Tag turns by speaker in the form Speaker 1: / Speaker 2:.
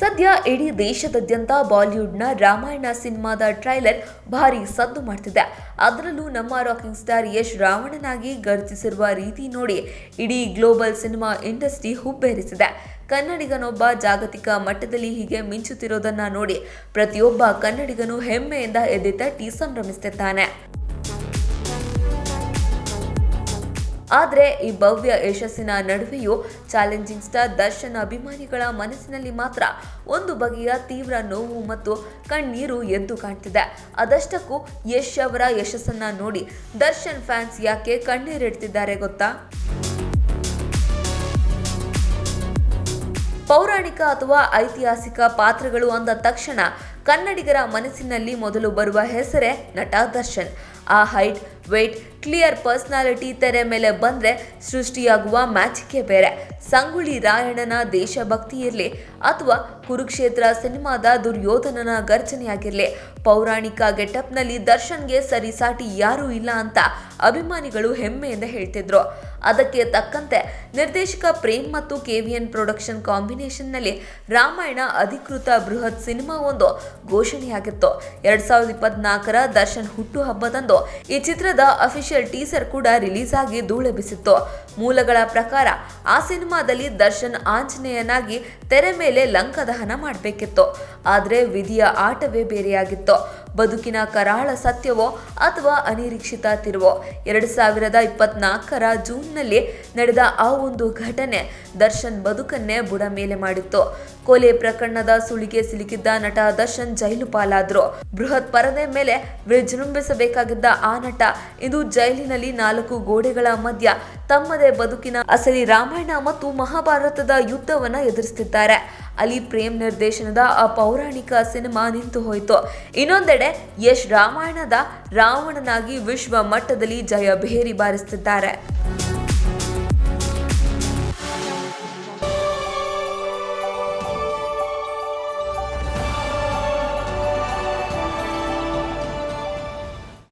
Speaker 1: ಸದ್ಯ ಇಡೀ ದೇಶದಾದ್ಯಂತ ಬಾಲಿವುಡ್ನ ರಾಮಾಯಣ ಸಿನಿಮಾದ ಟ್ರೈಲರ್ ಭಾರಿ ಸದ್ದು ಮಾಡ್ತಿದೆ. ಅದರಲ್ಲೂ ನಮ್ಮ ರಾಕಿಂಗ್ ಸ್ಟಾರ್ ಯಶ್ ರಾವಣನಾಗಿ ಗರ್ಜಿಸಿರುವ ರೀತಿ ನೋಡಿ ಇಡೀ ಗ್ಲೋಬಲ್ ಸಿನಿಮಾ ಇಂಡಸ್ಟ್ರಿ ಹುಬ್ಬೇರಿಸಿದೆ. ಕನ್ನಡಿಗನೊಬ್ಬ ಜಾಗತಿಕ ಮಟ್ಟದಲ್ಲಿ ಹೀಗೆ ಮಿಂಚುತ್ತಿರೋದನ್ನ ನೋಡಿ ಪ್ರತಿಯೊಬ್ಬ ಕನ್ನಡಿಗನು ಹೆಮ್ಮೆಯಿಂದ ಎದೆ ತಟ್ಟಿ ಸಂಭ್ರಮಿಸುತ್ತಿದ್ದಾನೆ. ಆದರೆ ಈ ಭವ್ಯ ಯಶಸ್ಸಿನ ನಡುವೆಯೂ ಚಾಲೆಂಜಿಂಗ್ ಸ್ಟಾರ್ ದರ್ಶನ್ ಅಭಿಮಾನಿಗಳ ಮನಸ್ಸಿನಲ್ಲಿ ಮಾತ್ರ ಒಂದು ಬಗೆಯ ತೀವ್ರ ನೋವು ಮತ್ತು ಕಣ್ಣೀರು ಎದ್ದು ಕಾಣ್ತಿದೆ. ಅದಷ್ಟಕ್ಕೂ ಯಶ್ ಅವರ ಯಶಸ್ಸನ್ನ ನೋಡಿ ದರ್ಶನ್ ಫ್ಯಾನ್ಸ್ ಯಾಕೆ ಕಣ್ಣೀರಿಡ್ತಿದ್ದಾರೆ ಗೊತ್ತಾ? ಪೌರಾಣಿಕ ಅಥವಾ ಐತಿಹಾಸಿಕ ಪಾತ್ರಗಳು ಅಂದ ತಕ್ಷಣ ಕನ್ನಡಿಗರ ಮನಸ್ಸಿನಲ್ಲಿ ಮೊದಲು ಬರುವ ಹೆಸರೇ ನಟ ದರ್ಶನ್. ಆ ಹೈಟ್, ವೇಟ್, ಕ್ಲಿಯರ್ ಪರ್ಸನಾಲಿಟಿ ತೆರೆ ಮೇಲೆ ಬಂದ್ರೆ ಸೃಷ್ಟಿಯಾಗುವ ಮ್ಯಾಜಿಕ್ಕೇ ಬೇರೆ. ಸಂಗೊಳ್ಳಿ ರಾಯಣ್ಣನ ದೇಶಭಕ್ತಿ ಇರಲಿ ಅಥವಾ ಕುರುಕ್ಷೇತ್ರ ಸಿನಿಮಾದ ದುರ್ಯೋಧನನ ಗರ್ಜನೆಯಾಗಿರಲಿ, ಪೌರಾಣಿಕ ಗೆಟಪ್ನಲ್ಲಿ ದರ್ಶನ್ಗೆ ಸರಿಸಾಟಿ ಯಾರೂ ಇಲ್ಲ ಅಂತ ಅಭಿಮಾನಿಗಳು ಹೆಮ್ಮೆಯಿಂದ ಹೇಳ್ತಿದ್ರು. ಅದಕ್ಕೆ ತಕ್ಕಂತೆ ನಿರ್ದೇಶಕ ಪ್ರೇಮ್ ಮತ್ತು KVN ಪ್ರೊಡಕ್ಷನ್ ಕಾಂಬಿನೇಷನ್ನಲ್ಲಿ ರಾಮಾಯಣ ಅಧಿಕೃತ ಬೃಹತ್ ಸಿನಿಮಾ ಒಂದು ಘೋಷಣೆಯಾಗಿತ್ತು. 2024ರ ದರ್ಶನ್ ಹುಟ್ಟುಹಬ್ಬದಂದು ಈ ಚಿತ್ರದ ಅಫಿಷಿಯಲ್ ಟೀಸರ್ ಕೂಡ ರಿಲೀಸ್ ಆಗಿ ಧೂಳೆಬ್ಬಿಸಿತ್ತು. ಮೂಲಗಳ ಪ್ರಕಾರ ಆ ಸಿನಿಮಾದಲ್ಲಿ ದರ್ಶನ್ ಆಂಜನೇಯನಾಗಿ ತೆರೆ ಮೇಲೆ ಲಂಕಾದಹನ ಮಾಡಬೇಕಿತ್ತು. ಆದರೆ ವಿಧಿಯ ಆಟವೇ ಬೇರೆಯಾಗಿತ್ತು. ಬದುಕಿನ ಕರಾಳ ಸತ್ಯವೋ ಅಥವಾ ಅನಿರೀಕ್ಷಿತ ತಿರುವೋ 2024ರ ಜೂನ್ನಲ್ಲಿ ನಡೆದ ಆ ಒಂದು ಘಟನೆ ದರ್ಶನ್ ಬದುಕನ್ನೇ ಬುಡ ಮೇಲೆ ಮಾಡಿತ್ತು. ಕೊಲೆ ಪ್ರಕರಣದ ಸುಳಿಗೆ ಸಿಲುಕಿದ್ದ ನಟ ದರ್ಶನ್ ಜೈಲು ಪಾಲಾದ್ರು. ಬೃಹತ್ ಪರದೆ ಮೇಲೆ ವಿಜೃಂಭಿಸಬೇಕಾಗಿದ್ದ ಆ ನಟ ಇಂದು ಜೈಲಿನಲ್ಲಿ 4 ಗೋಡೆಗಳ ಮಧ್ಯ ತಮ್ಮದೇ ಬದುಕಿನ ಅಸಲಿ ರಾಮಾಯಣ ಮತ್ತು ಮಹಾಭಾರತದ ಯುದ್ಧವನ್ನ ಎದುರಿಸುತ್ತಿದ್ದಾರೆ. ಅಲ್ಲಿ ಪ್ರೇಮ್ ನಿರ್ದೇಶನದ ಆ ಪೌರಾಣಿಕ ಸಿನಿಮಾ ನಿಂತು ಹೋಯಿತು. ಇನ್ನೊಂದೆಡೆ ಯಶ್ ರಾಮಾಯಣದ ರಾವಣನಾಗಿ ವಿಶ್ವ ಮಟ್ಟದಲ್ಲಿ ಜಯ ಭೇರಿ ಬಾರಿಸುತ್ತಿದ್ದಾರೆ.